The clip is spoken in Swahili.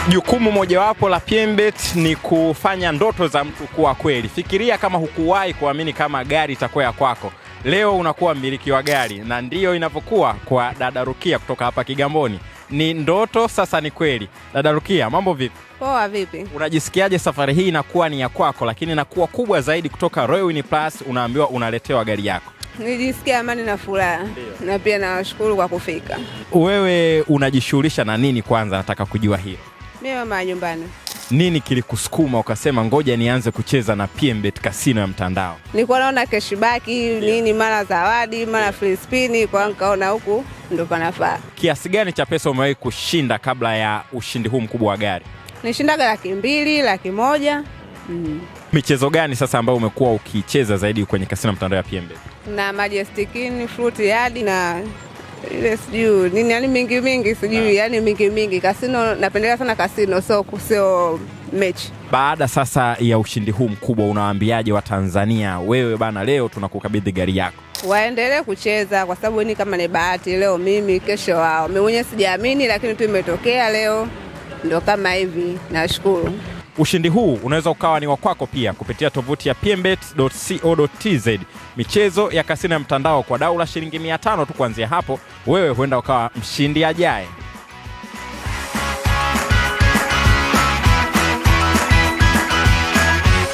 Jukumu mojawapo la PMbet ni kufanya ndoto za mtu kuwa kweli. Fikiria kama hukuwahi kuamini kama gari itakuwa ya kwako. Leo unakuwa mmiliki wa gari, na ndiyo inavyokuwa kwa dada Rukia kutoka hapa Kigamboni. Ni ndoto sasa ni kweli. Dada Rukia, mambo vipi? Poa, vipi? Unajisikiaje safari hii inakuwa ni ya kwako, lakini inakuwa kubwa zaidi kutoka Royal Win Plus unaambiwa unaletewa gari yako? Nijisikia amani na furaha. Na pia nawashukuru kwa kufika. Wewe unajishughulisha na nini kwanza, nataka kujua hiyo? Mimi mama nyumbani. Nini kilikusukuma ukasema ngoja nianze kucheza na PMbet kasino ya mtandao? Nilikuwa naona cashback nini, mara zawadi, mara free spin, kwa nikaona huku ndo panafaa. Kiasi gani cha pesa umewahi kushinda kabla ya ushindi huu mkubwa wa gari? Nishindaga 200,000, 100,000. Michezo gani sasa ambayo umekuwa ukicheza zaidi kwenye kasino ya mtandao ya PMbet? Na Majestic Inn, Fruit Yard na ile sijui nini, yani mingi sijui, yani mingi. Kasino napendelea sana kasino, sio mechi. Baada sasa ya ushindi huu mkubwa unawaambiaje wa Tanzania? Wewe bana, leo tunakukabidhi gari yako. Waendelee kucheza kwa sababu ni kama ni bahati, leo mimi kesho wao. Mimi mwenyewe sijaamini, lakini tu imetokea leo, ndo kama hivi. Nashukuru. Ushindi huu unaweza ukawa ni wa kwako pia kupitia tovuti ya pmbet.co.tz. Michezo ya kasino ya mtandao kwa dau la shilingi 500 tu. Kuanzia hapo wewe huenda ukawa mshindi ajaye.